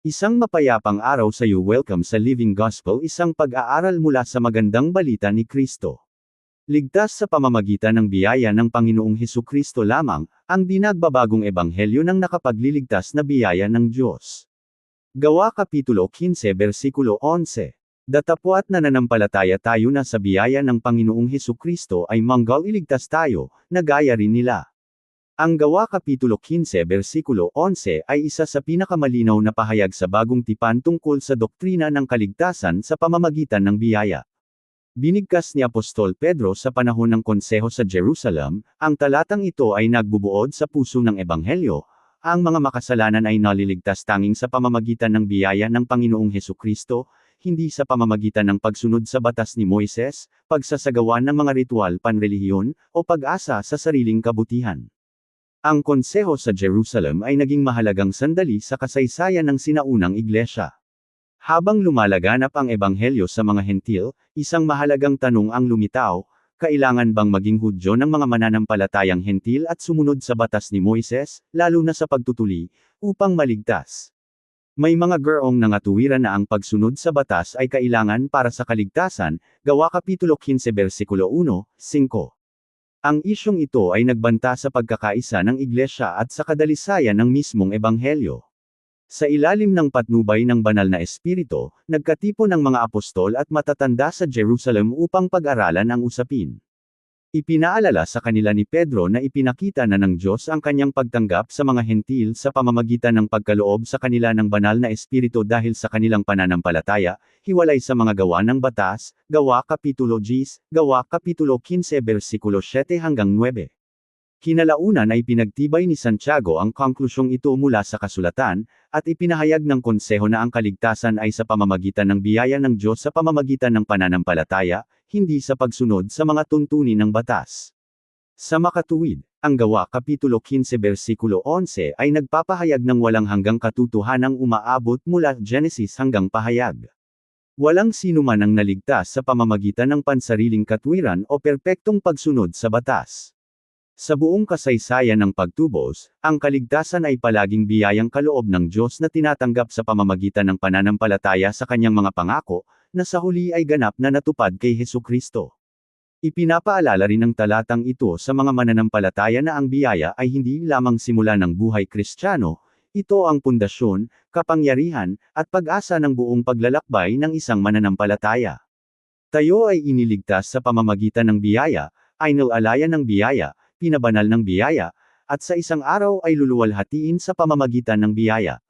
Isang mapayapang araw sa iyo. Welcome sa Living Gospel, isang pag-aaral mula sa magandang balita ni Kristo. Ligtas sa pamamagitan ng biyaya ng Panginoong Hesukristo lamang, ang di nagbabagong ebanghelyo ng nakapagliligtas na biyaya ng Diyos. Gawa Kapitulo 15 versikulo 11. Datapwat na nananampalataya tayo na sa biyaya ng Panginoong Hesukristo ay manggal iligtas tayo, na gaya rin nila. Ang Gawa Kapitulo 15 versikulo 11 ay isa sa pinakamalinaw na pahayag sa bagong tipan tungkol sa doktrina ng kaligtasan sa pamamagitan ng biyaya. Binigkas ni Apostol Pedro sa panahon ng konseho sa Jerusalem, ang talatang ito ay nagbubuod sa puso ng ebanghelyo. Ang mga makasalanan ay naliligtas tanging sa pamamagitan ng biyaya ng Panginoong Hesukristo, hindi sa pamamagitan ng pagsunod sa batas ni Moises, pagsasagawa ng mga ritual panrelihiyon, o pag-asa sa sariling kabutihan. Ang konseho sa Jerusalem ay naging mahalagang sandali sa kasaysayan ng sinaunang iglesia. Habang lumalaganap ang ebanghelyo sa mga hentil, isang mahalagang tanong ang lumitaw: kailangan bang maging Hudyo ng mga mananampalatayang hentil at sumunod sa batas ni Moises, lalo na sa pagtutuli, upang maligtas? May mga gurong nangatuwiran na ang pagsunod sa batas ay kailangan para sa kaligtasan, Gawa Kapitulo 15 versikulo 1-5. Ang isyong ito ay nagbanta sa pagkakaisa ng iglesia at sa kadalisayan ng mismong ebanghelyo. Sa ilalim ng patnubay ng banal na espiritu, nagkatipon ang mga apostol at matatanda sa Jerusalem upang pag-aralan ang usapin. Ipinaalala sa kanila ni Pedro na ipinakita na ng Diyos ang kanyang pagtanggap sa mga hentil sa pamamagitan ng pagkaloob sa kanila ng banal na espiritu dahil sa kanilang pananampalataya, hiwalay sa mga gawa ng batas, Gawa Kapitulo 10, Gawa Kapitulo 15 versikulo 7-9. Kinalaunan ay pinagtibay ni Santiago ang konklusyong ito mula sa kasulatan, at ipinahayag ng konseho na ang kaligtasan ay sa pamamagitan ng biyaya ng Diyos sa pamamagitan ng pananampalataya, hindi sa pagsunod sa mga tuntunin ng batas. Sa makatuwid, ang Gawa Kapitulo 15 versikulo 11 ay nagpapahayag ng walang hanggang katotohanang umaabot mula Genesis hanggang pahayag. Walang sinuman ang naligtas sa pamamagitan ng pansariling katwiran o perpektong pagsunod sa batas. Sa buong kasaysayan ng pagtubos, ang kaligtasan ay palaging biyayang kaloob ng Diyos na tinatanggap sa pamamagitan ng pananampalataya sa kanyang mga pangako, na sa huli ay ganap na natupad kay Hesukristo. Ipinapaalala rin ng talatang ito sa mga mananampalataya na ang biyaya ay hindi lamang simula ng buhay Kristiyano, ito ang pundasyon, kapangyarihan, at pag-asa ng buong paglalakbay ng isang mananampalataya. Tayo ay iniligtas sa pamamagitan ng biyaya, ay nilalayan ng biyaya, pinabanal ng biyaya, at sa isang araw ay luluwalhatiin sa pamamagitan ng biyaya.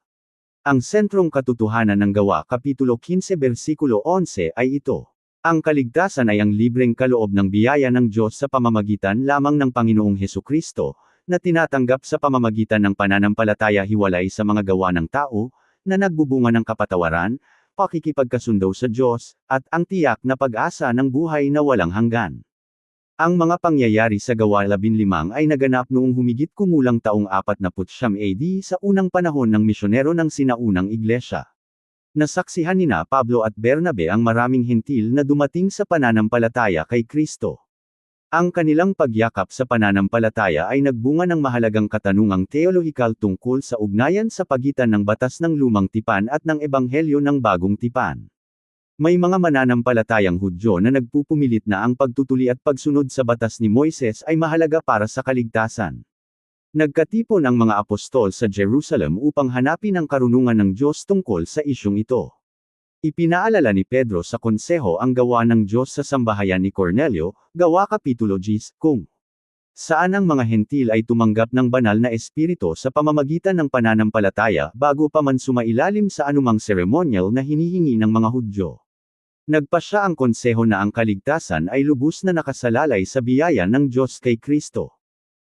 Ang sentrong katotohanan ng Gawa Kapitulo 15 versikulo 11 ay ito. Ang kaligtasan ay ang libreng kaloob ng biyaya ng Diyos sa pamamagitan lamang ng Panginoong Hesukristo, na tinatanggap sa pamamagitan ng pananampalataya hiwalay sa mga gawa ng tao, na nagbubunga ng kapatawaran, pakikipagkasundo sa Diyos, at ang tiyak na pag-asa ng buhay na walang hanggan. Ang mga pangyayari sa Gawa 15 ay naganap noong humigit kumulang taong 49 AD sa unang panahon ng misyonero ng sinaunang iglesia. Nasaksihan nina Pablo at Bernabe ang maraming hentil na dumating sa pananampalataya kay Kristo. Ang kanilang pagyakap sa pananampalataya ay nagbunga ng mahalagang katanungang teolohikal tungkol sa ugnayan sa pagitan ng batas ng lumang tipan at ng ebanghelyo ng bagong tipan. May mga mananampalatayang Hudyo na nagpupumilit na ang pagtutuli at pagsunod sa batas ni Moises ay mahalaga para sa kaligtasan. Nagkatipon ang mga apostol sa Jerusalem upang hanapin ang karunungan ng Diyos tungkol sa isyong ito. Ipinaalala ni Pedro sa konseho ang gawa ng Diyos sa sambahayan ni Cornelio, Gawa Kapitulo 10, kung saan ang mga hentil ay tumanggap ng banal na espiritu sa pamamagitan ng pananampalataya bago pa man sumailalim sa anumang seremonyal na hinihingi ng mga Hudyo. Nagpasya ang konseho na ang kaligtasan ay lubos na nakasalalay sa biyaya ng Diyos kay Kristo.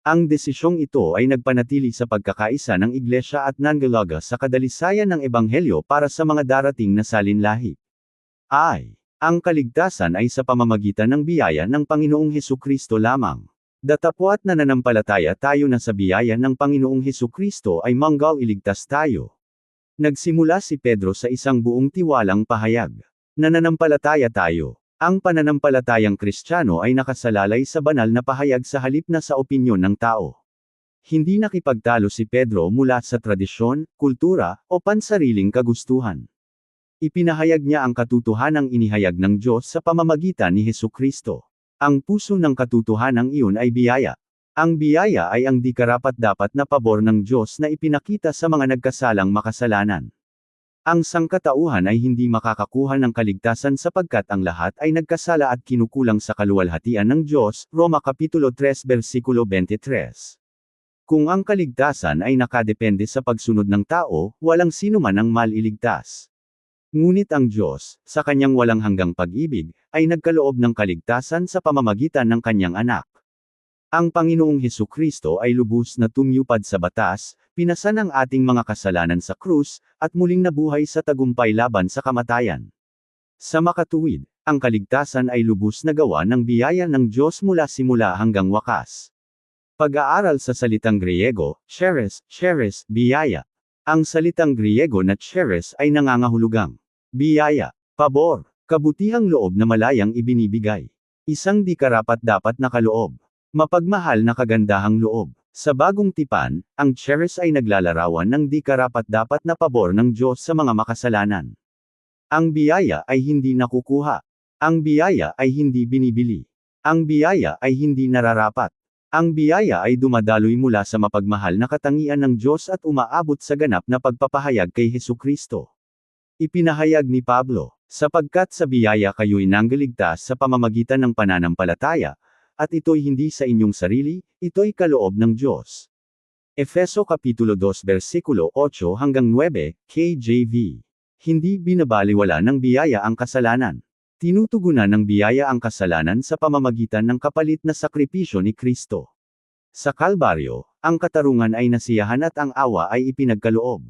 Ang desisyong ito ay nagpanatili sa pagkakaisa ng iglesia at nangalaga sa kadalisayan ng ebanghelyo para sa mga darating na salinlahi. Ang kaligtasan ay sa pamamagitan ng biyaya ng Panginoong Hesukristo lamang. Datapwat na nananampalataya tayo na sa biyaya ng Panginoong Hesukristo ay manggal iligtas tayo. Nagsimula si Pedro sa isang buong tiwalang pahayag. Nananampalataya tayo. Ang pananampalatayang Kristiyano ay nakasalalay sa banal na pahayag sa halip na sa opinyon ng tao. Hindi nakipagtalo si Pedro mula sa tradisyon, kultura, o pansariling kagustuhan. Ipinahayag niya ang katotohanang inihayag ng Diyos sa pamamagitan ni Hesukristo. Ang puso ng katotohanang iyon ay biyaya. Ang biyaya ay ang di karapat-dapat na pabor ng Diyos na ipinakita sa mga nagkasalang makasalanan. Ang sangkatauhan ay hindi makakakuha ng kaligtasan sapagkat ang lahat ay nagkasala at kinukulang sa kaluwalhatian ng Diyos, Roma Kapitulo 3 versikulo 23. Kung ang kaligtasan ay nakadepende sa pagsunod ng tao, walang sinuman ang maliligtas. Ngunit ang Diyos, sa kanyang walang hanggang pag-ibig, ay nagkaloob ng kaligtasan sa pamamagitan ng kanyang anak. Ang Panginoong Hesukristo ay lubos na tumyupad sa batas, pinasan ang ating mga kasalanan sa krus, at muling nabuhay sa tagumpay laban sa kamatayan. Sa makatuwid, ang kaligtasan ay lubos na gawa ng biyaya ng Diyos mula simula hanggang wakas. Pag-aaral sa salitang Griego, charis, biyaya. Ang salitang Griego na charis ay nangangahulugang biyaya, pabor, kabutihang loob na malayang ibinibigay. Isang di karapat-dapat na kaloob. Mapagmahal na kagandahang loob. Sa bagong tipan, ang charis ay naglalarawan ng di karapat-dapat na pabor ng Diyos sa mga makasalanan. Ang biyaya ay hindi nakukuha. Ang biyaya ay hindi binibili. Ang biyaya ay hindi nararapat. Ang biyaya ay dumadaloy mula sa mapagmahal na katangian ng Diyos at umaabot sa ganap na pagpapahayag kay Hesukristo. Ipinahayag ni Pablo, sapagkat sa biyaya kayo'y nanggaligtas sa pamamagitan ng pananampalataya, at ito'y hindi sa inyong sarili, ito'y kaloob ng Diyos. Efeso Kapitulo 2 versikulo 8 hanggang 9, KJV. Hindi binabaliwala ng biyaya ang kasalanan. Tinutugunan ng biyaya ang kasalanan sa pamamagitan ng kapalit na sakripisyo ni Kristo. Sa Kalbaryo, ang katarungan ay nasiyahan at ang awa ay ipinagkaloob.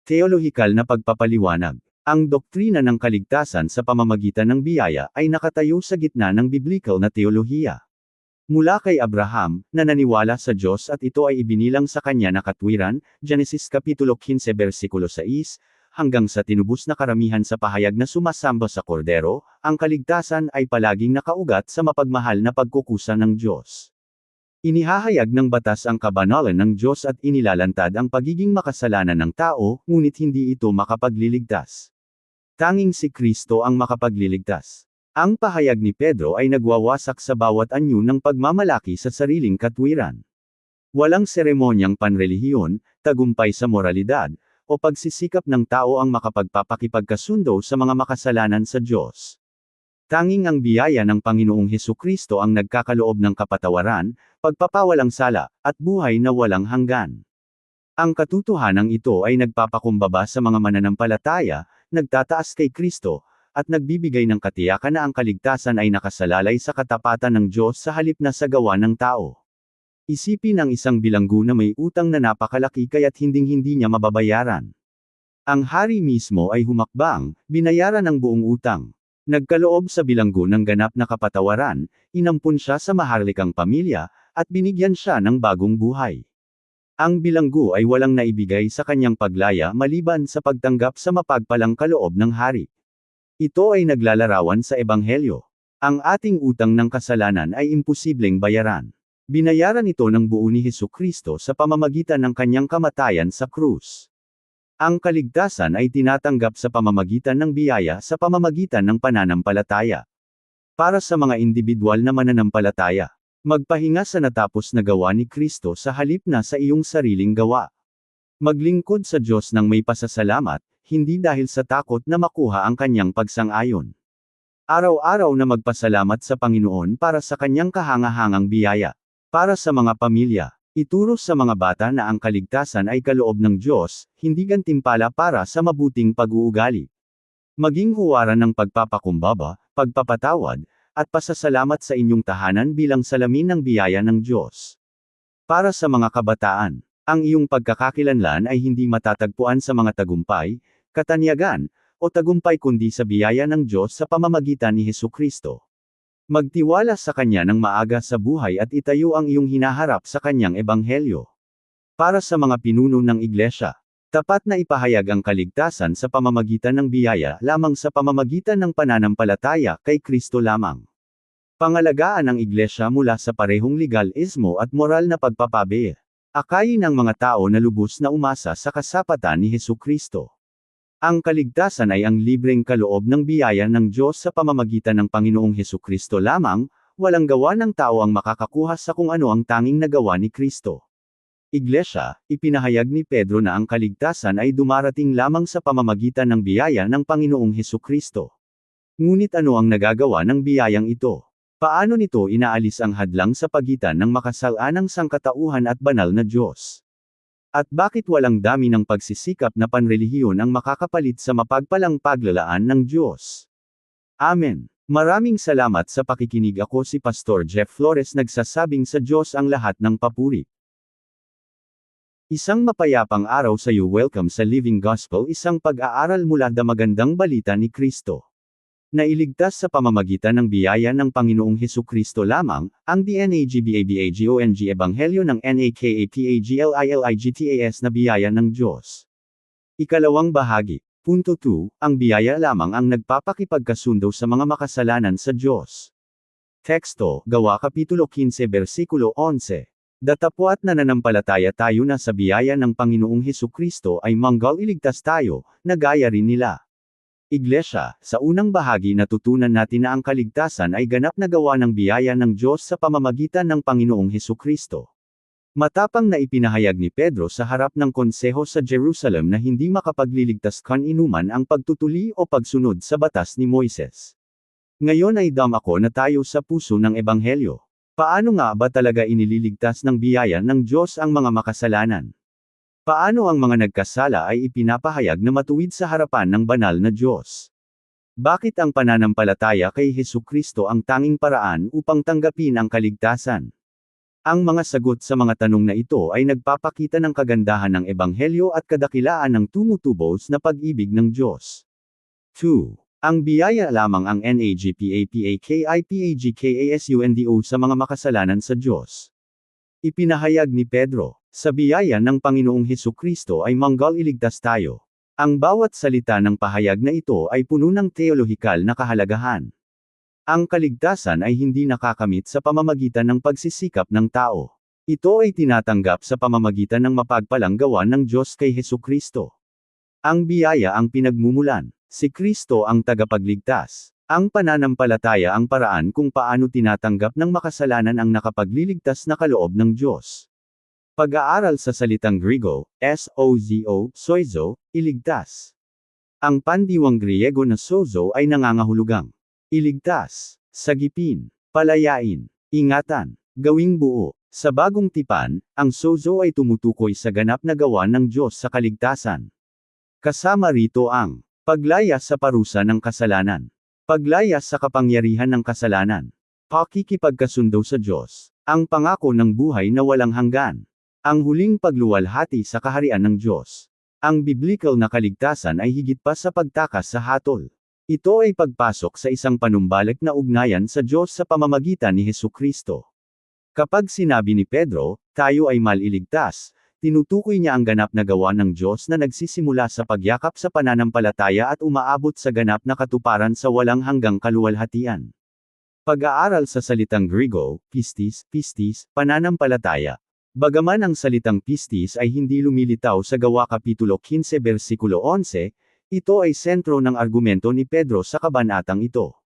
Teolohikal na pagpapaliwanag. Ang doktrina ng kaligtasan sa pamamagitan ng biyaya ay nakatayo sa gitna ng biblikal na teolohiya. Mula kay Abraham, na naniwala sa Diyos at ito ay ibinilang sa kanya na katwiran, Genesis Kapitulo 15 versikulo 6, hanggang sa tinubos na karamihan sa pahayag na sumasamba sa kordero, ang kaligtasan ay palaging nakaugat sa mapagmahal na pagkukusa ng Diyos. Inihahayag ng batas ang kabanalan ng Diyos at inilalantad ang pagiging makasalanan ng tao, ngunit hindi ito makapagliligtas. Tanging si Kristo ang makapagliligtas. Ang pahayag ni Pedro ay nagwawasak sa bawat anyo ng pagmamalaki sa sariling katwiran. Walang seremonyang panrelihiyon, tagumpay sa moralidad, o pagsisikap ng tao ang makapagpapakipagkasundo sa mga makasalanan sa Diyos. Tanging ang biyaya ng Panginoong Hesukristo ang nagkakaloob ng kapatawaran, pagpapawalang sala, at buhay na walang hanggan. Ang katotohanang ito ay nagpapakumbaba sa mga mananampalataya, nagtataas kay Kristo, at nagbibigay ng katiyakan na ang kaligtasan ay nakasalalay sa katapatan ng Diyos sa halip na sa gawa ng tao. Isipin ang isang bilanggo na may utang na napakalaki kaya't hinding-hindi niya mababayaran. Ang hari mismo ay humakbang, binayaran ang buong utang. Nagkaloob sa bilanggo ng ganap na kapatawaran, inampun siya sa maharlikang pamilya, at binigyan siya ng bagong buhay. Ang bilanggo ay walang naibigay sa kanyang paglaya maliban sa pagtanggap sa mapagpalang kaloob ng hari. Ito ay naglalarawan sa Ebanghelyo. Ang ating utang ng kasalanan ay imposibleng bayaran. Binayaran ito ng buo ni Hesukristo sa pamamagitan ng kanyang kamatayan sa krus. Ang kaligtasan ay tinatanggap sa pamamagitan ng biyaya sa pamamagitan ng pananampalataya. Para sa mga individual na mananampalataya, magpahinga sa natapos na gawa ni Kristo sa halip na sa iyong sariling gawa. Maglingkod sa Diyos ng may pasasalamat, hindi dahil sa takot na makuha ang kanyang pagsang-ayon. Araw-araw na magpasalamat sa Panginoon para sa kanyang kahangahangang biyaya. Para sa mga pamilya, ituro sa mga bata na ang kaligtasan ay kaloob ng Diyos, hindi gantimpala para sa mabuting pag-uugali. Maging huwaran ng pagpapakumbaba, pagpapatawad, at pasasalamat sa inyong tahanan bilang salamin ng biyaya ng Diyos. Para sa mga kabataan, ang iyong pagkakakilanlan ay hindi matatagpuan sa mga tagumpay, katanyagan, o tagumpay kundi sa biyaya ng Diyos sa pamamagitan ni Hesukristo. Magtiwala sa Kanya ng maaga sa buhay at itayo ang iyong hinaharap sa Kanyang Ebanghelyo. Para sa mga pinuno ng Iglesia, tapat na ipahayag ang kaligtasan sa pamamagitan ng biyaya lamang sa pamamagitan ng pananampalataya kay Kristo lamang. Pangalagaan ang Iglesia mula sa parehong legalismo at moral na pagpapabe. Akayin ng mga tao na lubos na umasa sa kasapatan ni Hesukristo. Ang kaligtasan ay ang libreng kaloob ng biyaya ng Diyos sa pamamagitan ng Panginoong Hesukristo lamang, walang gawa ng tao ang makakakuha sa kung ano ang tanging nagawa ni Kristo. Iglesia, ipinahayag ni Pedro na ang kaligtasan ay dumarating lamang sa pamamagitan ng biyaya ng Panginoong Hesukristo. Ngunit ano ang nagagawa ng biyayang ito? Paano nito inaalis ang hadlang sa pagitan ng makasalanang sangkatauhan at banal na Diyos? At bakit walang dami ng pagsisikap na panrelihiyon ang makakapalit sa mapagpalang paglalaan ng Diyos? Amen. Maraming salamat sa pakikinig. Ako si Pastor Jeff Flores, nagsasabing sa Diyos ang lahat ng papuri. Isang mapayapang araw sa iyo. Welcome sa Living Gospel, isang pag-aaral mula sa magandang balita ni Kristo. Nailigtas sa pamamagitan ng biyaya ng Panginoong Hesukristo lamang, ang DNAGBABAGONG Ebanghelyo ng NAKAPAGLILIGTAS na biyaya ng Diyos. Ikalawang bahagi. Punto 2, ang biyaya lamang ang nagpapakipagkasundo sa mga makasalanan sa Diyos. Teksto, Gawa Kapitulo 15 Versikulo 11. Datapwat na nananampalataya tayo na sa biyaya ng Panginoong Hesukristo ay manggal iligtas tayo, na gaya rin nila. Iglesia, sa unang bahagi natutunan natin na ang kaligtasan ay ganap na gawa ng biyaya ng Diyos sa pamamagitan ng Panginoong Hesukristo. Matapang na ipinahayag ni Pedro sa harap ng konseho sa Jerusalem na hindi makapagliligtas kaninuman ang pagtutuli o pagsunod sa batas ni Moises. Ngayon ay damako na tayo sa puso ng Ebanghelyo. Paano nga ba talaga inililigtas ng biyaya ng Diyos ang mga makasalanan? Paano ang mga nagkasala ay ipinapahayag na matuwid sa harapan ng banal na Diyos? Bakit ang pananampalataya kay Hesukristo ang tanging paraan upang tanggapin ang kaligtasan? Ang mga sagot sa mga tanong na ito ay nagpapakita ng kagandahan ng Ebanghelyo at kadakilaan ng tumutubos na pag-ibig ng Diyos. 2. Ang biyaya lamang ang NAGPAPAKIPAGKASUNDO sa mga makasalanan sa Diyos. Ipinahayag ni Pedro, sa biyaya ng Panginoong Hesukristo ay manggal iligtas tayo. Ang bawat salita ng pahayag na ito ay puno ng teolohikal na kahalagahan. Ang kaligtasan ay hindi nakakamit sa pamamagitan ng pagsisikap ng tao. Ito ay tinatanggap sa pamamagitan ng mapagpalang gawa ng Diyos kay Hesukristo. Ang biyaya ang pinagmumulan. Si Kristo ang tagapagligtas. Ang pananampalataya ang paraan kung paano tinatanggap ng makasalanan ang nakapagliligtas na kaloob ng Diyos. Pag-aaral sa salitang Griego, sozo, iligtas. Ang pandiwang Griego na sozo ay nangangahulugang iligtas, sagipin, palayain, ingatan, gawing buo. Sa bagong tipan, ang sozo ay tumutukoy sa ganap na gawa ng Diyos sa kaligtasan. Kasama rito ang paglaya sa parusa ng kasalanan. Paglaya sa kapangyarihan ng kasalanan. Pakikipagkasundo sa Diyos. Ang pangako ng buhay na walang hanggan. Ang huling pagluwalhati sa kaharian ng Diyos. Ang biblikal na kaligtasan ay higit pa sa pagtakas sa hatol. Ito ay pagpasok sa isang panumbalik na ugnayan sa Diyos sa pamamagitan ni Hesukristo. Kapag sinabi ni Pedro, tayo ay maliligtas, tinutukoy niya ang ganap na gawa ng Diyos na nagsisimula sa pagyakap sa pananampalataya at umaabot sa ganap na katuparan sa walang hanggang kaluwalhatian. Pag-aaral sa salitang Griego, pistis, pananampalataya. Bagaman ang salitang pistis ay hindi lumilitaw sa Gawa Kapitulo 15 Versikulo 11, ito ay sentro ng argumento ni Pedro sa kabanatang ito.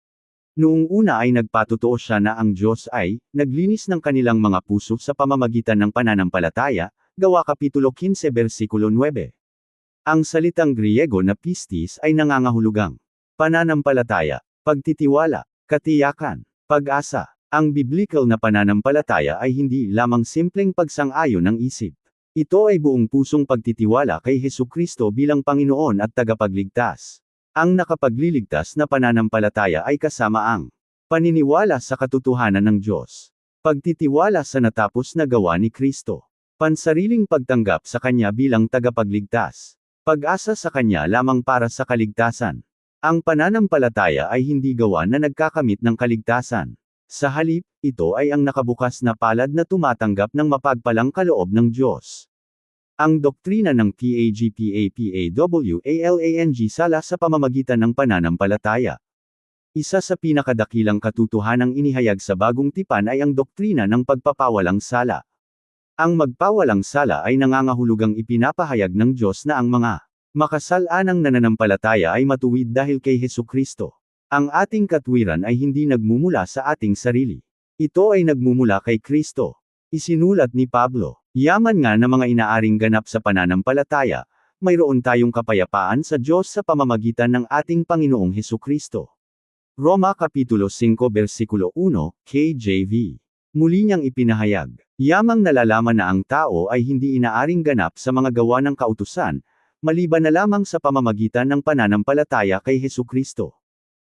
Noong una ay nagpatotoo siya na ang Diyos ay naglinis ng kanilang mga puso sa pamamagitan ng pananampalataya, Gawa Kapitulo 15 Versikulo 9. Ang salitang Griego na pistis ay nangangahulugang pananampalataya, pagtitiwala, katiyakan, pag-asa. Ang biblikal na pananampalataya ay hindi lamang simpleng pagsang-ayon ng isip. Ito ay buong pusong pagtitiwala kay Hesukristo bilang Panginoon at tagapagligtas. Ang nakapagliligtas na pananampalataya ay kasama ang paniniwala sa katotohanan ng Diyos, pagtitiwala sa natapos na gawa ni Kristo, pansariling pagtanggap sa Kanya bilang tagapagligtas, pag-asa sa Kanya lamang para sa kaligtasan. Ang pananampalataya ay hindi gawa na nagkakamit ng kaligtasan. Sa halip, ito ay ang nakabukas na palad na tumatanggap ng mapagpalang kaloob ng Diyos. Ang doktrina ng PAGPAPAWALANG sala sa pamamagitan ng pananampalataya. Isa sa pinakadakilang katotohanang inihayag sa bagong tipan ay ang doktrina ng pagpapawalang sala. Ang magpawalang sala ay nangangahulugang ipinapahayag ng Diyos na ang mga makasal-anang nananampalataya ay matuwid dahil kay Hesukristo. Ang ating katwiran ay hindi nagmumula sa ating sarili. Ito ay nagmumula kay Kristo. Isinulat ni Pablo, yaman nga na mga inaaring ganap sa pananampalataya, mayroon tayong kapayapaan sa Diyos sa pamamagitan ng ating Panginoong Hesukristo. Roma Kapitulo 5 versikulo 1, KJV. Muli niyang ipinahayag, yamang nalalaman na ang tao ay hindi inaaring ganap sa mga gawa ng kautusan, maliban na lamang sa pamamagitan ng pananampalataya kay Hesukristo.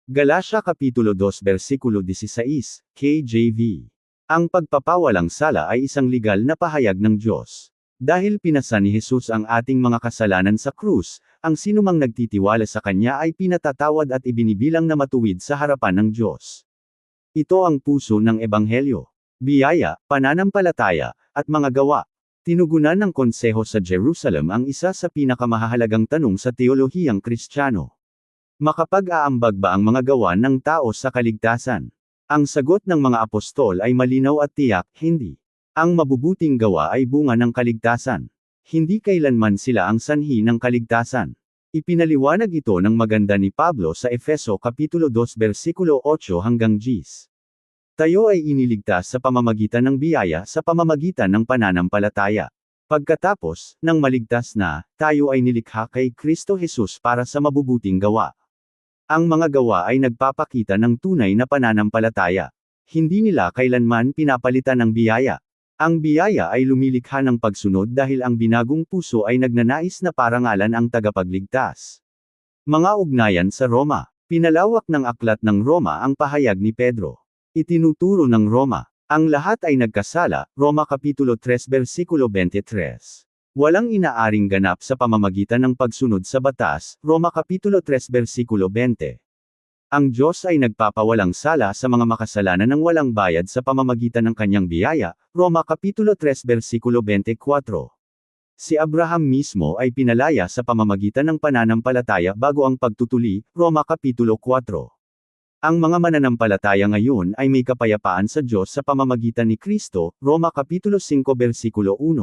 Galatia Kapitulo 2 versikulo 16, KJV. Ang pagpapawalang sala ay isang legal na pahayag ng Diyos. Dahil pinasa ni Jesus ang ating mga kasalanan sa krus, ang sinumang nagtitiwala sa Kanya ay pinatatawad at ibinibilang na matuwid sa harapan ng Diyos. Ito ang puso ng Ebanghelyo. Biyaya, pananampalataya, at mga gawa. Tinugunan ng konseho sa Jerusalem ang isa sa pinakamahalagang tanong sa teolohiyang Kristiyano. Makapag-aambag ba ang mga gawa ng tao sa kaligtasan? Ang sagot ng mga apostol ay malinaw at tiyak, hindi. Ang mabubuting gawa ay bunga ng kaligtasan. Hindi kailanman sila ang sanhi ng kaligtasan. Ipinaliwanag ito ng maganda ni Pablo sa Efeso Kapitulo 2 versikulo 8 hanggang 10. Tayo ay iniligtas sa pamamagitan ng biyaya sa pamamagitan ng pananampalataya. Pagkatapos, nang maligtas na, tayo ay nilikha kay Kristo Jesus para sa mabubuting gawa. Ang mga gawa ay nagpapakita ng tunay na pananampalataya. Hindi nila kailanman pinapalitan ng biyaya. Ang biyaya ay lumilikha ng pagsunod dahil ang binagong puso ay nagnanais na parangalan ang tagapagligtas. Mga ugnayan sa Roma. Pinalawak ng aklat ng Roma ang pahayag ni Pedro. Itinuturo ng Roma. Ang lahat ay nagkasala, Roma Kapitulo 3 versikulo 23. Walang inaaring ganap sa pamamagitan ng pagsunod sa batas, Roma Kapitulo 3 versikulo 20. Ang Diyos ay nagpapawalang sala sa mga makasalanan ng walang bayad sa pamamagitan ng kanyang biyaya, Roma Kapitulo 3 versikulo 24. Si Abraham mismo ay pinalaya sa pamamagitan ng pananampalataya bago ang pagtutuli, Roma Kapitulo 4. Ang mga mananampalataya ngayon ay may kapayapaan sa Diyos sa pamamagitan ni Kristo, Roma Kapitulo 5 versikulo 1.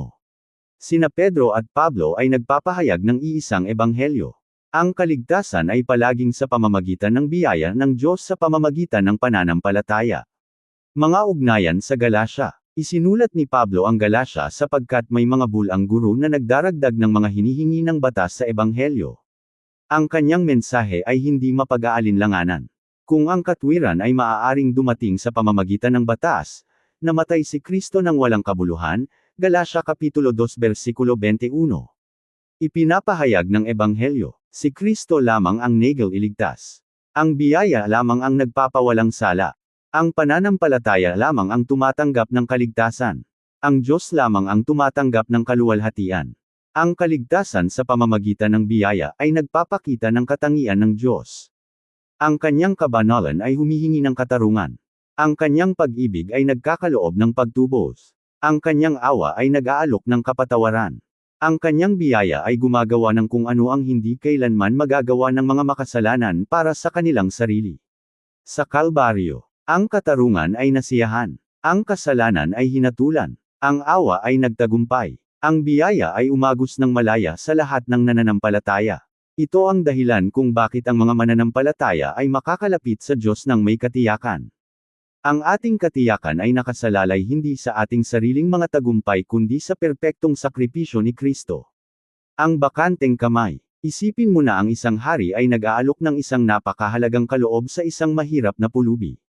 Sina Pedro at Pablo ay nagpapahayag ng iisang ebanghelyo. Ang kaligtasan ay palaging sa pamamagitan ng biyaya ng Diyos sa pamamagitan ng pananampalataya. Mga ugnayan sa Galatia. Isinulat ni Pablo ang Galatia sapagkat may mga bulang guro na nagdaragdag ng mga hinihingi ng batas sa ebanghelyo. Ang kanyang mensahe ay hindi mapag-aalinlanganan. Kung ang katwiran ay maaaring dumating sa pamamagitan ng batas, namatay si Kristo ng walang kabuluhan, Galatia Kapitulo 2 versikulo 21. Ipinapahayag ng Ebanghelyo, si Kristo lamang ang nagililigtas. Ang biyaya lamang ang nagpapawalang sala. Ang pananampalataya lamang ang tumatanggap ng kaligtasan. Ang Diyos lamang ang tumatanggap ng kaluwalhatian. Ang kaligtasan sa pamamagitan ng biyaya ay nagpapakita ng katangian ng Diyos. Ang kanyang kabanalan ay humihingi ng katarungan. Ang kanyang pag-ibig ay nagkakaloob ng pagtubos. Ang kanyang awa ay nag-aalok ng kapatawaran. Ang kanyang biyaya ay gumagawa ng kung ano ang hindi kailanman magagawa ng mga makasalanan para sa kanilang sarili. Sa Kalbaryo, ang katarungan ay nasiyahan. Ang kasalanan ay hinatulan. Ang awa ay nagtagumpay. Ang biyaya ay umagos ng malaya sa lahat ng nananampalataya. Ito ang dahilan kung bakit ang mga mananampalataya ay makakalapit sa Diyos ng may katiyakan. Ang ating katiyakan ay nakasalalay hindi sa ating sariling mga tagumpay kundi sa perpektong sakripisyo ni Kristo. Ang bakanteng kamay. Isipin mo na ang isang hari ay nag-aalok ng isang napakahalagang kaloob sa isang mahirap na pulubi.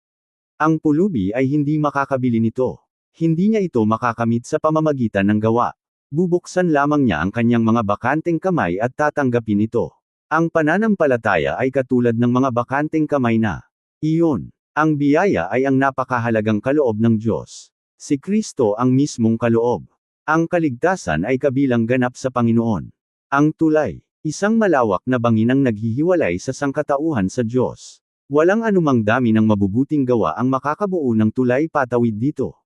Ang pulubi ay hindi makakabili nito. Hindi niya ito makakamit sa pamamagitan ng gawa. Bubuksan lamang niya ang kanyang mga bakanteng kamay at tatanggapin ito. Ang pananampalataya ay katulad ng mga bakanteng kamay na iyon. Ang biyaya ay ang napakahalagang kaloob ng Diyos. Si Kristo ang mismong kaloob. Ang kaligtasan ay kabilang ganap sa Panginoon. Ang tulay, isang malawak na banginang naghihiwalay sa sangkatauhan sa Diyos. Walang anumang dami ng mabubuting gawa ang makakabuo ng tulay patawid dito.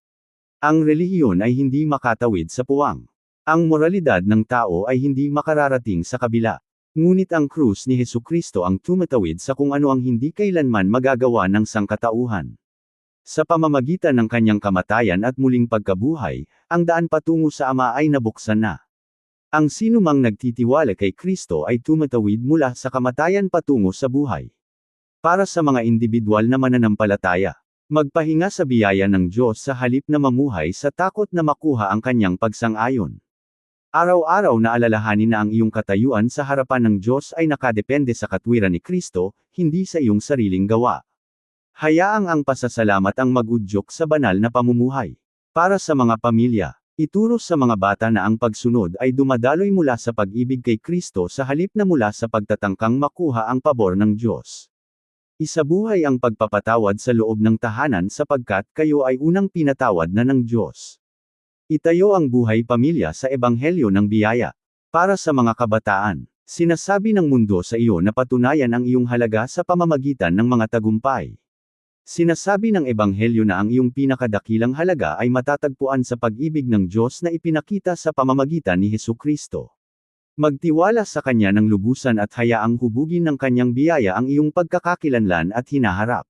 Ang relihiyon ay hindi makatawid sa puwang. Ang moralidad ng tao ay hindi makararating sa kabila. Ngunit ang krus ni Hesukristo ang tumatawid sa kung ano ang hindi kailanman magagawa ng sangkatauhan. Sa pamamagitan ng kanyang kamatayan at muling pagkabuhay, ang daan patungo sa Ama ay nabuksan na. Ang sinumang nagtitiwala kay Kristo ay tumatawid mula sa kamatayan patungo sa buhay. Para sa mga individual na mananampalataya, magpahinga sa biyaya ng Diyos sa halip na mamuhay sa takot na makuha ang kanyang pagsang-ayon. Araw-araw na alalahanin na ang iyong katayuan sa harapan ng Diyos ay nakadepende sa katwiran ni Kristo, hindi sa iyong sariling gawa. Hayaang ang pasasalamat ang mag-udyok sa banal na pamumuhay. Para sa mga pamilya, ituro sa mga bata na ang pagsunod ay dumadaloy mula sa pag-ibig kay Kristo sa halip na mula sa pagtatangkang makuha ang pabor ng Diyos. Isabuhay ang pagpapatawad sa loob ng tahanan sapagkat kayo ay unang pinatawad na ng Diyos. Itayo ang buhay pamilya sa Ebanghelyo ng Biyaya. Para sa mga kabataan, sinasabi ng mundo sa iyo na patunayan ang iyong halaga sa pamamagitan ng mga tagumpay. Sinasabi ng Ebanghelyo na ang iyong pinakadakilang halaga ay matatagpuan sa pag-ibig ng Diyos na ipinakita sa pamamagitan ni Hesukristo. Magtiwala sa Kanya ng lubusan at hayaang hubugin ng Kanyang biyaya ang iyong pagkakakilanlan at hinaharap.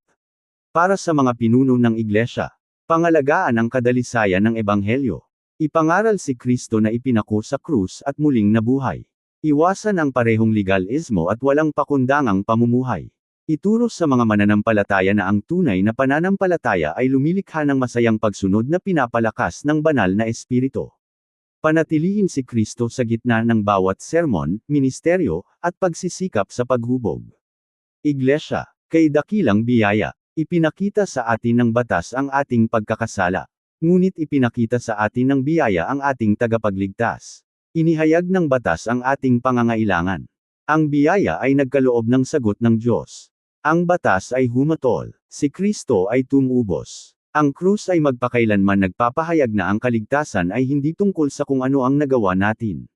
Para sa mga pinuno ng Iglesia, pangalagaan ang kadalisayan ng Ebanghelyo. Ipangaral si Kristo na ipinako sa krus at muling nabuhay. Iwasan ang parehong legalismo at walang pakundangang pamumuhay. Ituro sa mga mananampalataya na ang tunay na pananampalataya ay lumilikha ng masayang pagsunod na pinapalakas ng banal na espiritu. Panatilihin si Kristo sa gitna ng bawat sermon, ministeryo, at pagsisikap sa paghubog. Iglesia, kay dakilang biyaya, ipinakita sa atin ng batas ang ating pagkakasala. Ngunit ipinakita sa atin ng biyaya ang ating tagapagligtas. Inihayag ng batas ang ating pangangailangan. Ang biyaya ay nagkaloob ng sagot ng Diyos. Ang batas ay humatol. Si Kristo ay tumubos. Ang krus ay magpakailanman nagpapahayag na ang kaligtasan ay hindi tungkol sa kung ano ang nagawa natin.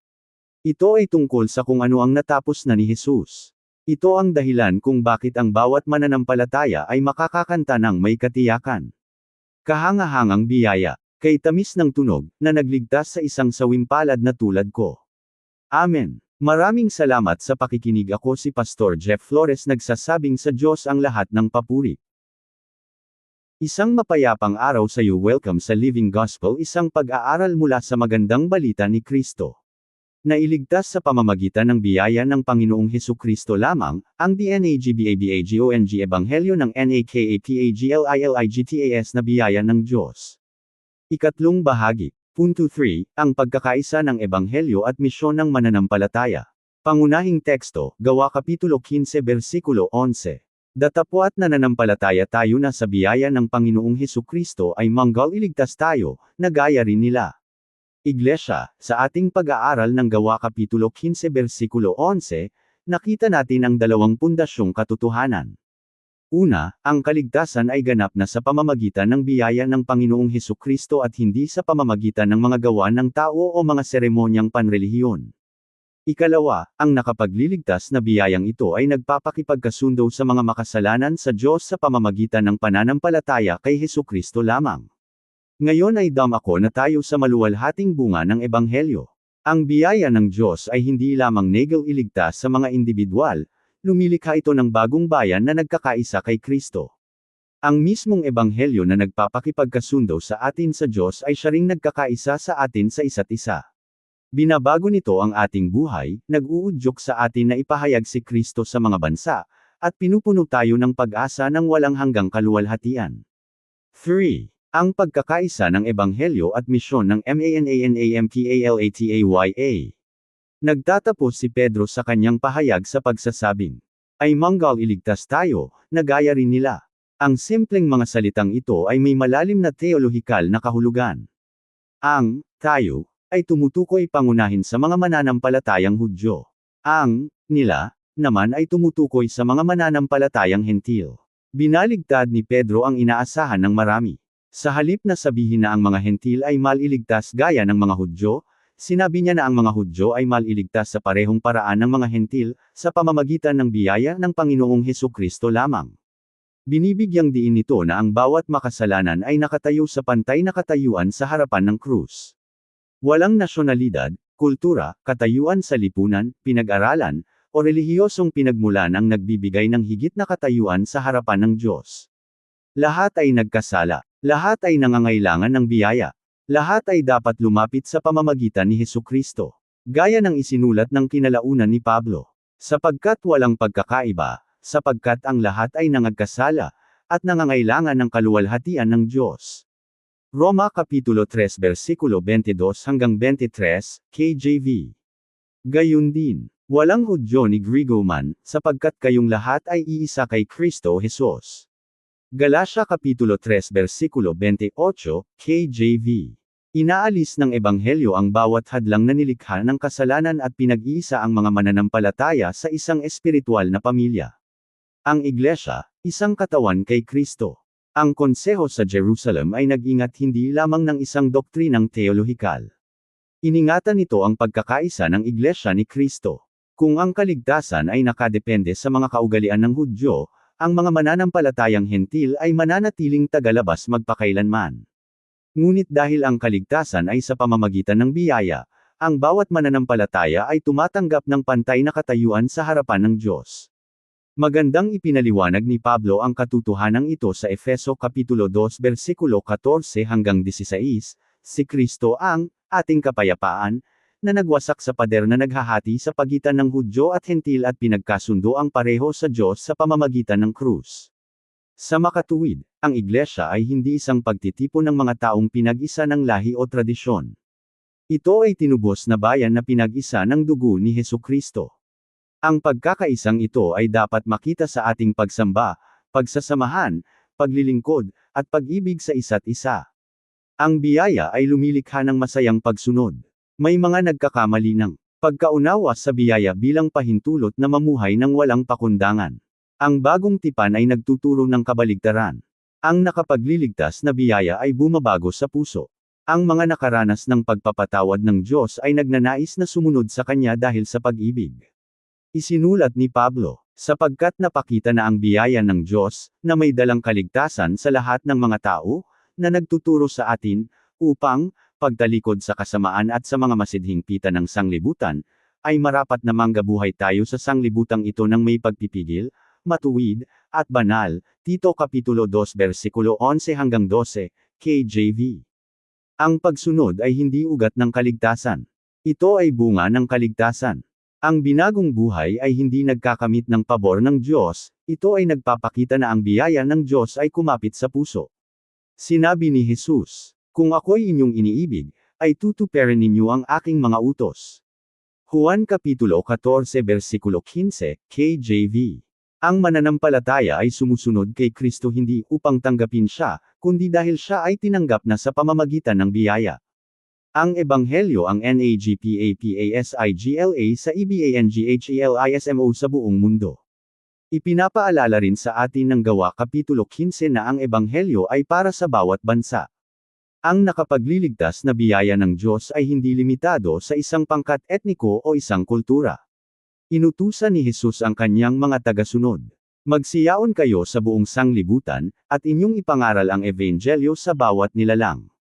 Ito ay tungkol sa kung ano ang natapos na ni Jesus. Ito ang dahilan kung bakit ang bawat mananampalataya ay makakakanta ng may katiyakan. Kahangahangang biyaya, kay tamis ng tunog, na nagligtas sa isang sawimpalad na tulad ko. Amen. Maraming salamat sa pakikinig. Ako si Pastor Jeff Flores, nagsasabing sa Diyos ang lahat ng papuri. Isang mapayapang araw sa iyo. Welcome sa Living Gospel, isang pag-aaral mula sa magandang balita ni Kristo. Nailigtas sa pamamagitan ng biyaya ng Panginoong Hesukristo lamang, ang DNAGBABAGONG Ebanghelyo ng NAKAPAGLILIGTAS na biyaya ng Diyos. Ikatlong bahagi. Punto 3, ang pagkakaisa ng Ebanghelyo at misyon ng mananampalataya. Pangunahing teksto, Gawa Kapitulo 15 Versikulo 11. Datapwat na nananampalataya tayo na sa biyaya ng Panginoong Hesukristo ay manggal iligtas tayo, na gaya rin nila. Iglesia, sa ating pag-aaral ng Gawa Kapitulo 15 Versikulo 11, nakita natin ang dalawang pundasyong katotohanan. Una, ang kaligtasan ay ganap na sa pamamagitan ng biyaya ng Panginoong Hesukristo at hindi sa pamamagitan ng mga gawa ng tao o mga seremonyang panrelihiyon. Ikalawa, ang nakapagliligtas na biyayang ito ay nagpapakipagkasundo sa mga makasalanan sa Diyos sa pamamagitan ng pananampalataya kay Hesukristo lamang. Ngayon ay damako na tayo sa maluwalhating bunga ng Ebanghelyo. Ang biyaya ng Diyos ay hindi lamang negel iligtas sa mga individual, lumilikha ito ng bagong bayan na nagkakaisa kay Kristo. Ang mismong Ebanghelyo na nagpapakipagkasundo sa atin sa Diyos ay siya ring nagkakaisa sa atin sa isa't isa. Binabago nito ang ating buhay, nag-uudyok sa atin na ipahayag si Kristo sa mga bansa, at pinupuno tayo ng pag-asa ng walang hanggang kaluwalhatian. 3. Ang pagkakaisa ng Ebanghelyo at misyon ng MANANAMPALATAYA. Nagtatapos si Pedro sa kanyang pahayag sa pagsasabing, ay manggal iligtas tayo, na gaya rin nila. Ang simpleng mga salitang ito ay may malalim na teolohikal na kahulugan. Ang tayo ay tumutukoy pangunahin sa mga mananampalatayang Hudyo. Ang nila naman ay tumutukoy sa mga mananampalatayang Hentil. Binaligtad ni Pedro ang inaasahan ng marami. Sa halip na sabihin na ang mga Hentil ay maliligtas gaya ng mga Hudyo, sinabi niya na ang mga Hudyo ay maliligtas sa parehong paraan ng mga Hentil, sa pamamagitan ng biyaya ng Panginoong Hesukristo lamang. Binibigyang diin nito na ang bawat makasalanan ay nakatayo sa pantay na katayuan sa harapan ng krus. Walang nasyonalidad, kultura, katayuan sa lipunan, pinag-aralan, o relihiyosong pinagmulan ang nagbibigay ng higit na katayuan sa harapan ng Diyos. Lahat ay nagkasala. Lahat ay nangangailangan ng biyaya. Lahat ay dapat lumapit sa pamamagitan ni Hesukristo. Gaya ng isinulat ng kinalaunan ni Pablo. Sapagkat walang pagkakaiba, sapagkat ang lahat ay nangagkasala, at nangangailangan ng kaluwalhatian ng Diyos. Roma Kapitulo 3 versikulo 22 hanggang 23, KJV. Gayun din, walang Hudyo ni Griego man, sapagkat kayong lahat ay iisa kay Kristo Jesus. Galatia Kapitulo 3 versikulo 28, KJV. Inaalis ng Ebanghelyo ang bawat hadlang na nilikha ng kasalanan at pinag-iisa ang mga mananampalataya sa isang espiritual na pamilya. Ang Iglesia, isang katawan kay Kristo. Ang konseho sa Jerusalem ay nag-ingat hindi lamang ng isang doktrinang teolohikal. Iningatan nito ang pagkakaisa ng Iglesia ni Kristo. Kung ang kaligtasan ay nakadepende sa mga kaugalian ng Hudyo, ang mga mananampalatayang hentil ay mananatiling tagalabas magpakailanman. Ngunit dahil ang kaligtasan ay sa pamamagitan ng biyaya, ang bawat mananampalataya ay tumatanggap ng pantay na katayuan sa harapan ng Diyos. Magandang ipinaliwanag ni Pablo ang katotohanan ito sa Efeso Kapitulo 2 versikulo 14 hanggang 16, si Kristo ang ating kapayapaan, na nagwasak sa pader na naghahati sa pagitan ng Hudyo at Hentil at pinagkasundo ang pareho sa Diyos sa pamamagitan ng krus. Sa makatuwid, ang Iglesia ay hindi isang pagtitipon ng mga taong pinag-isa ng lahi o tradisyon. Ito ay tinubos na bayan na pinag-isa ng dugo ni Hesukristo. Ang pagkakaisang ito ay dapat makita sa ating pagsamba, pagsasamahan, paglilingkod, at pag-ibig sa isa't isa. Ang biyaya ay lumilikha ng masayang pagsunod. May mga nagkakamali ng pagkaunawa sa biyaya bilang pahintulot na mamuhay ng walang pakundangan. Ang bagong tipan ay nagtuturo ng kabaligtaran. Ang nakapagliligtas na biyaya ay bumabago sa puso. Ang mga nakaranas ng pagpapatawad ng Diyos ay nagnanais na sumunod sa Kanya dahil sa pag-ibig. Isinulat ni Pablo, sapagkat napakita na ang biyaya ng Diyos, na may dalang kaligtasan sa lahat ng mga tao, na nagtuturo sa atin, upang, pagtalikod sa kasamaan at sa mga masidhingpitan ng sanglibutan, ay marapat na manggabuhay tayo sa sanglibutang ito ng may pagpipigil, matuwid, at banal. Tito Kapitulo 2 versikulo 11 hanggang 12, KJV. Ang pagsunod ay hindi ugat ng kaligtasan. Ito ay bunga ng kaligtasan. Ang binagong buhay ay hindi nagkakamit ng pabor ng Diyos, ito ay nagpapakita na ang biyaya ng Diyos ay kumapit sa puso. Sinabi ni Jesus, kung ako'y inyong iniibig, ay tutuparin ninyo ang aking mga utos. Juan Kapitulo 14 versikulo 15, KJV. Ang mananampalataya ay sumusunod kay Kristo hindi upang tanggapin siya, kundi dahil siya ay tinanggap na sa pamamagitan ng biyaya. Ang Ebanghelyo ang NAGPAPASIGLA sa EBANGHELISMO sa buong mundo. Ipinapaalala rin sa atin ng Gawa Kapitulo 15 na ang Ebanghelyo ay para sa bawat bansa. Ang nakapagliligtas na biyaya ng Diyos ay hindi limitado sa isang pangkat etniko o isang kultura. Inutusan ni Jesus ang kanyang mga tagasunod. Magsiyaon kayo sa buong sanglibutan, at inyong ipangaral ang Ebanghelyo sa bawat nilalang.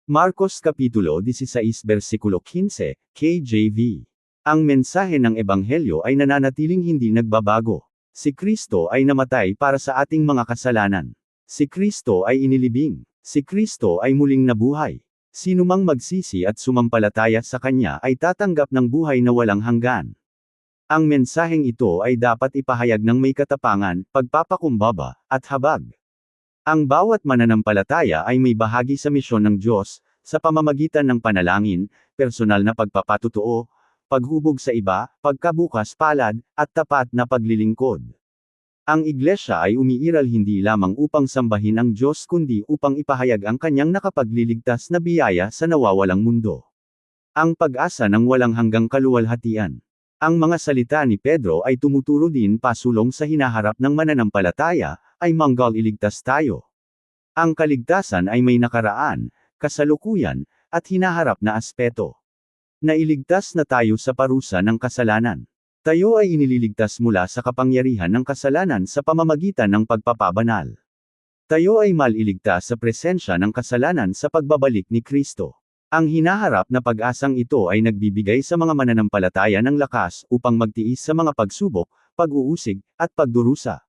Marcos Kapitulo 16 versikulo 15, KJV. Ang mensahe ng Ebanghelyo ay nananatiling hindi nagbabago. Si Kristo ay namatay para sa ating mga kasalanan. Si Kristo ay inilibing. Si Kristo ay muling nabuhay. Sino mang magsisi at sumampalataya sa Kanya ay tatanggap ng buhay na walang hanggan. Ang mensaheng ito ay dapat ipahayag ng may katapangan, pagpapakumbaba, at habag. Ang bawat mananampalataya ay may bahagi sa misyon ng Diyos, sa pamamagitan ng panalangin, personal na pagpapatutuo, paghubog sa iba, pagkabukas palad, at tapat na paglilingkod. Ang Iglesia ay umiiral hindi lamang upang sambahin ang Diyos kundi upang ipahayag ang kanyang nakapagliligtas na biyaya sa nawawalang mundo. Ang pag-asa ng walang hanggang kaluwalhatian. Ang mga salita ni Pedro ay tumuturo din pasulong sa hinaharap ng mananampalataya, ay manggal iligtas tayo. Ang kaligtasan ay may nakaraan, kasalukuyan, at hinaharap na aspeto. Nailigtas na tayo sa parusa ng kasalanan. Tayo ay inililigtas mula sa kapangyarihan ng kasalanan sa pamamagitan ng pagpapabanal. Tayo ay maliligtas sa presensya ng kasalanan sa pagbabalik ni Kristo. Ang hinaharap na pag-asang ito ay nagbibigay sa mga mananampalataya ng lakas upang magtiis sa mga pagsubok, pag-uusig, at pagdurusa.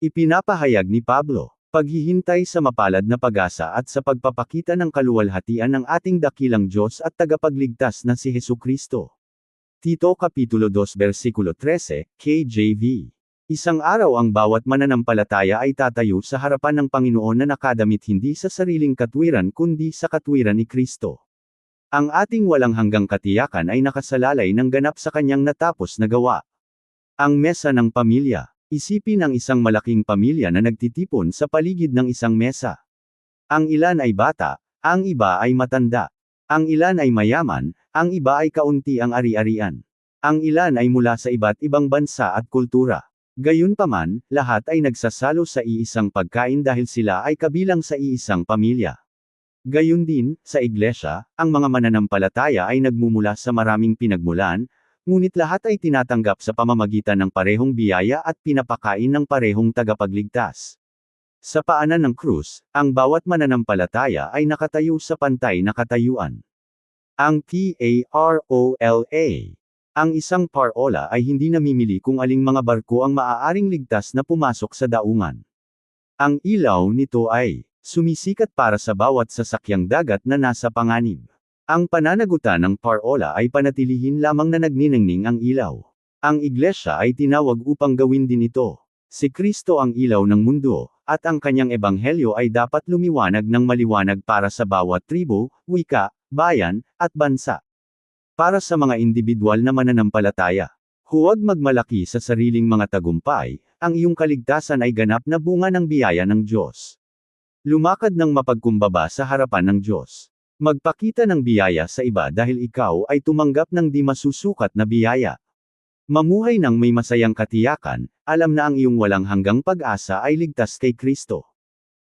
Ipinapahayag ni Pablo, paghihintay sa mapalad na pag-asa at sa pagpapakita ng kaluwalhatian ng ating dakilang Diyos at tagapagligtas na si Hesukristo. Tito Kapitulo 2 Versikulo 13, KJV. Isang araw ang bawat mananampalataya ay tatayo sa harapan ng Panginoon na nakadamit hindi sa sariling katwiran kundi sa katwiran ni Kristo. Ang ating walang hanggang katiyakan ay nakasalalay ng ganap sa kanyang natapos na gawa. Ang mesa ng pamilya. Isipin ang isang malaking pamilya na nagtitipon sa paligid ng isang mesa. Ang ilan ay bata, ang iba ay matanda. Ang ilan ay mayaman, ang iba ay kaunti ang ari-arian. Ang ilan ay mula sa iba't ibang bansa at kultura. Gayunpaman, lahat ay nagsasalo sa iisang pagkain dahil sila ay kabilang sa iisang pamilya. Gayun din, sa iglesia, ang mga mananampalataya ay nagmumula sa maraming pinagmulan, ngunit lahat ay tinatanggap sa pamamagitan ng parehong biyaya at pinapakain ng parehong tagapagligtas. Sa paanan ng krus, ang bawat mananampalataya ay nakatayo sa pantay na katayuan. Ang parola. Ang isang parola ay hindi namimili kung aling mga barko ang maaaring ligtas na pumasok sa daungan. Ang ilaw nito ay sumisikat para sa bawat sasakyang dagat na nasa panganib. Ang pananagutan ng parola ay panatilihin lamang na nagniningning ang ilaw. Ang iglesia ay tinawag upang gawin din ito. Si Kristo ang ilaw ng mundo, at ang kanyang ebanghelyo ay dapat lumiwanag ng maliwanag para sa bawat tribo, wika, bayan, at bansa. Para sa mga individual na mananampalataya, huwag magmalaki sa sariling mga tagumpay, ang iyong kaligtasan ay ganap na bunga ng biyaya ng Diyos. Lumakad ng mapagkumbaba sa harapan ng Diyos. Magpakita ng biyaya sa iba dahil ikaw ay tumanggap ng di masusukat na biyaya. Mamuhay ng may masayang katiyakan, alam na ang iyong walang hanggang pag-asa ay ligtas kay Kristo.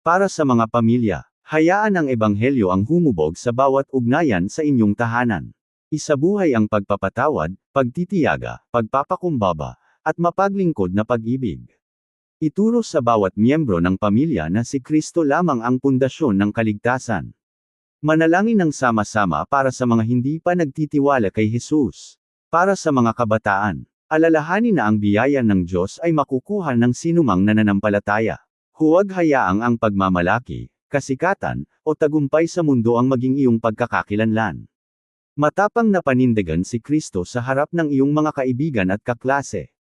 Para sa mga pamilya, hayaan ang ebanghelyo ang humubog sa bawat ugnayan sa inyong tahanan. Isabuhay ang pagpapatawad, pagtitiyaga, pagpapakumbaba, at mapaglingkod na pag-ibig. Ituro sa bawat miyembro ng pamilya na si Kristo lamang ang pundasyon ng kaligtasan. Manalangin ng sama-sama para sa mga hindi pa nagtitiwala kay Jesus. Para sa mga kabataan, alalahanin na ang biyaya ng Diyos ay makukuha ng sinumang nananampalataya. Huwag hayaang ang pagmamalaki, kasikatan, o tagumpay sa mundo ang maging iyong pagkakakilanlan. Matapang na panindigan si Kristo sa harap ng iyong mga kaibigan at kaklase.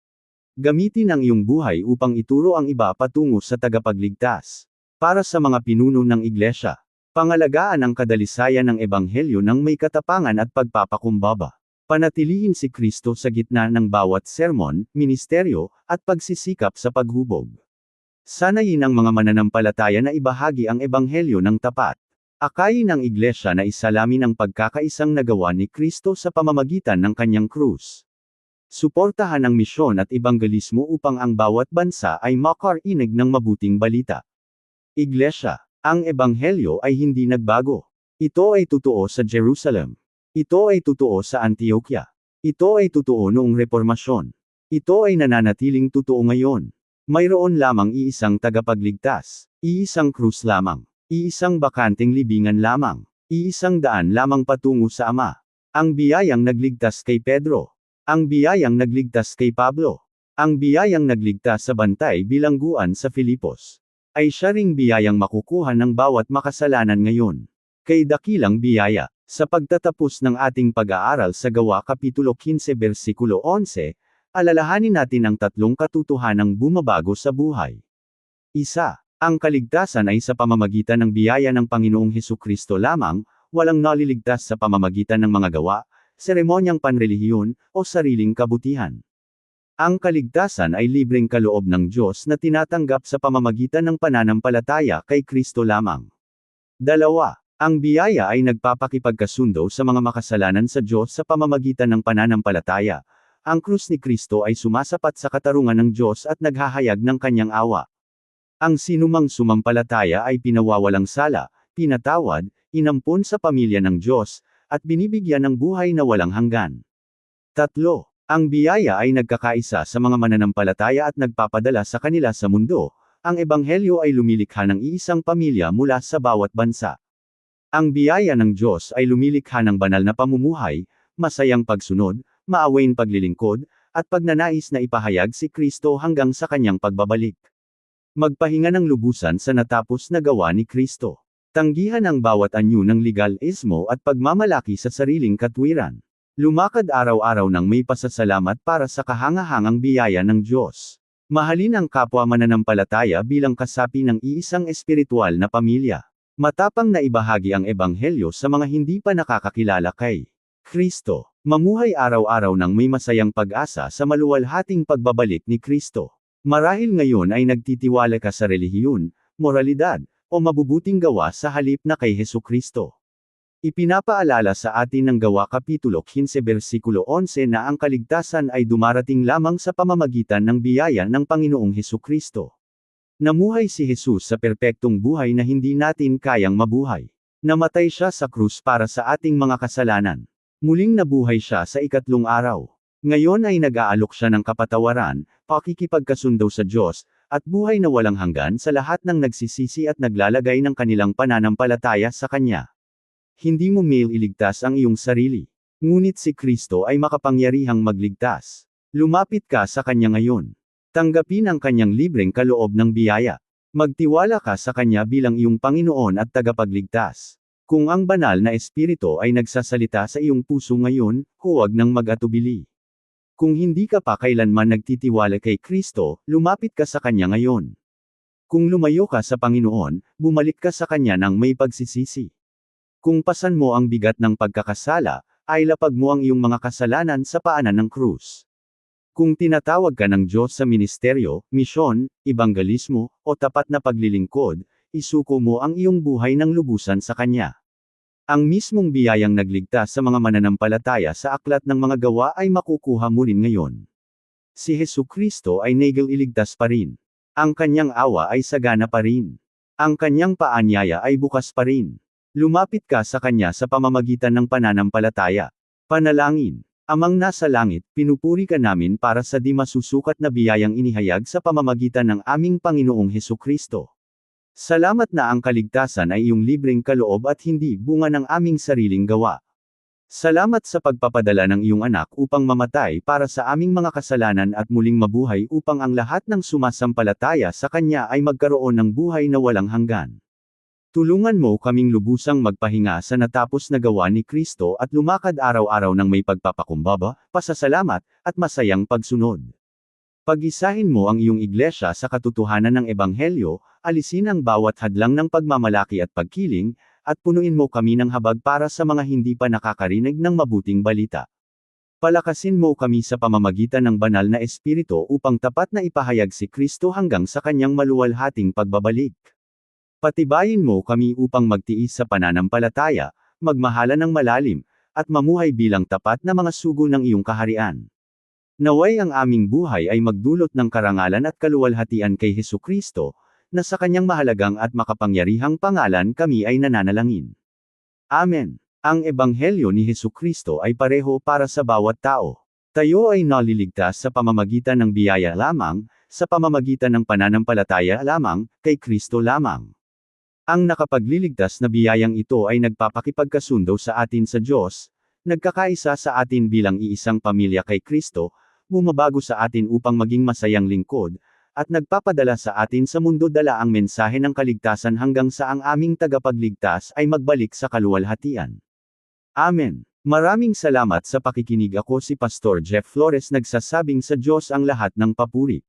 Gamitin ang iyong buhay upang ituro ang iba patungo sa tagapagligtas. Para sa mga pinuno ng iglesia, pangalagaan ang kadalisayan ng ebanghelyo ng may katapangan at pagpapakumbaba. Panatilihin si Kristo sa gitna ng bawat sermon, ministeryo, at pagsisikap sa paghubog. Sanayin ang mga mananampalataya na ibahagi ang ebanghelyo ng tapat. Akayin ang iglesia na isalamin ang pagkakaisang nagawa ni Kristo sa pamamagitan ng kanyang krus. Suportahan ang misyon at ebanghelismo upang ang bawat bansa ay makarinig ng mabuting balita. Iglesia, ang ebanghelyo ay hindi nagbago. Ito ay totoo sa Jerusalem. Ito ay totoo sa Antioquia. Ito ay totoo noong Reformasyon. Ito ay nananatiling totoo ngayon. Mayroon lamang iisang tagapagligtas, iisang krus lamang, iisang bakanteng libingan lamang, iisang daan lamang patungo sa Ama. Ang biyayang nagligtas kay Pedro. Ang biyayang nagligtas kay Pablo. Ang biyayang nagligtas sa bantay bilangguan sa Filipos. Ay siya ring biyayang makukuha ng bawat makasalanan ngayon. Kay dakilang biyaya. Sa pagtatapos ng ating pag-aaral sa Gawa Kapitulo 15 Versikulo 11, alalahanin natin ang tatlong katotohanang bumabago sa buhay. Isa, ang kaligtasan ay sa pamamagitan ng biyaya ng Panginoong Hesukristo lamang, walang naliligtas sa pamamagitan ng mga gawa, seremonyang panrelihiyon, o sariling kabutihan. Ang kaligtasan ay libreng kaloob ng Diyos na tinatanggap sa pamamagitan ng pananampalataya kay Kristo lamang. Dalawa, ang biyaya ay nagpapakipagkasundo sa mga makasalanan sa Diyos sa pamamagitan ng pananampalataya. Ang krus ni Kristo ay sumasapat sa katarungan ng Diyos at naghahayag ng kanyang awa. Ang sinumang sumampalataya ay pinawawalang sala, pinatawad, inampon sa pamilya ng Diyos, at binibigyan ng buhay na walang hanggan. Tatlo, ang biyaya ay nagkakaisa sa mga mananampalataya at nagpapadala sa kanila sa mundo. Ang ebanghelyo ay lumilikha ng iisang pamilya mula sa bawat bansa. Ang biyaya ng Diyos ay lumilikha ng banal na pamumuhay, masayang pagsunod, maawain paglilingkod, at pagnanais na ipahayag si Kristo hanggang sa kanyang pagbabalik. Magpahinga ng lubusan sa natapos na gawa ni Kristo. Tanggihan ang bawat anyo ng legalismo at pagmamalaki sa sariling katwiran. Lumakad araw-araw ng may pasasalamat para sa kahangahangang biyaya ng Diyos. Mahalin ang kapwa mananampalataya bilang kasapi ng iisang espiritual na pamilya. Matapang na ibahagi ang ebanghelyo sa mga hindi pa nakakakilala kay Kristo. Mamuhay araw-araw ng may masayang pag-asa sa maluwalhating pagbabalik ni Kristo. Marahil ngayon ay nagtitiwala ka sa relihiyon, moralidad, o mabubuting gawa sa halip na kay Hesukristo. Ipinapaalala sa atin ng Gawa Kapitulo 15 versikulo 11 na ang kaligtasan ay dumarating lamang sa pamamagitan ng biyaya ng Panginoong Hesukristo. Namuhay si Jesus sa perpektong buhay na hindi natin kayang mabuhay. Namatay siya sa krus para sa ating mga kasalanan. Muling nabuhay siya sa ikatlong araw. Ngayon ay nag-aalok siya ng kapatawaran, pakikipagkasundo sa Diyos, at buhay na walang hanggan sa lahat ng nagsisisi at naglalagay ng kanilang pananampalataya sa Kanya. Hindi mo iligtas ang iyong sarili. Ngunit si Kristo ay makapangyarihang magligtas. Lumapit ka sa Kanya ngayon. Tanggapin ang Kanyang libreng kaloob ng biyaya. Magtiwala ka sa Kanya bilang iyong Panginoon at tagapagligtas. Kung ang banal na Espiritu ay nagsasalita sa iyong puso ngayon, huwag nang mag-atubili. Kung hindi ka pa kailanman nagtitiwala kay Kristo, lumapit ka sa Kanya ngayon. Kung lumayo ka sa Panginoon, bumalik ka sa Kanya ng may pagsisisi. Kung pasan mo ang bigat ng pagkakasala, ay lapag mo ang iyong mga kasalanan sa paanan ng krus. Kung tinatawag ka ng Diyos sa ministeryo, misyon, ebanghelismo, o tapat na paglilingkod, isuko mo ang iyong buhay ng lubusan sa Kanya. Ang mismong biyayang nagligtas sa mga mananampalataya sa aklat ng mga gawa ay makukuha mo rin ngayon. Si Hesukristo ay nagililigtas pa rin. Ang Kanyang awa ay sagana pa rin. Ang Kanyang paanyaya ay bukas pa rin. Lumapit ka sa Kanya sa pamamagitan ng pananampalataya. Panalangin. Amang nasa langit, pinupuri ka namin para sa di masusukat na biyayang inihayag sa pamamagitan ng aming Panginoong Hesukristo. Salamat na ang kaligtasan ay iyong libreng kaloob at hindi bunga ng aming sariling gawa. Salamat sa pagpapadala ng iyong anak upang mamatay para sa aming mga kasalanan at muling mabuhay upang ang lahat ng sumasampalataya sa Kanya ay magkaroon ng buhay na walang hanggan. Tulungan mo kaming lubusang magpahinga sa natapos na gawa ni Kristo at lumakad araw-araw ng may pagpapakumbaba, pasasalamat, at masayang pagsunod. Pag-isahin mo ang iyong iglesia sa katotohanan ng Ebanghelyo, alisin ang bawat hadlang ng pagmamalaki at pagkiling, at punuin mo kami ng habag para sa mga hindi pa nakakarinig ng mabuting balita. Palakasin mo kami sa pamamagitan ng banal na Espiritu upang tapat na ipahayag si Kristo hanggang sa Kanyang maluwalhating pagbabalik. Patibayin mo kami upang magtiis sa pananampalataya, magmahala ng malalim, at mamuhay bilang tapat na mga sugo ng iyong kaharian. Naway ang aming buhay ay magdulot ng karangalan at kaluwalhatian kay Hesukristo, na sa Kanyang mahalagang at makapangyarihang pangalan kami ay nananalangin. Amen. Ang Ebanghelyo ni Hesukristo ay pareho para sa bawat tao. Tayo ay naliligtas sa pamamagitan ng biyaya lamang, sa pamamagitan ng pananampalataya lamang, kay Kristo lamang. Ang nakapagliligtas na biyayang ito ay nagpapakipagkasundo sa atin sa Diyos, nagkakaisa sa atin bilang iisang pamilya kay Kristo, bumabago sa atin upang maging masayang lingkod, at nagpapadala sa atin sa mundo dala ang mensahe ng kaligtasan hanggang sa ang aming tagapagligtas ay magbalik sa kaluwalhatian. Amen. Maraming salamat sa pakikinig. Ako si Pastor Jeff Flores, nagsasabing sa Diyos ang lahat ng papuri.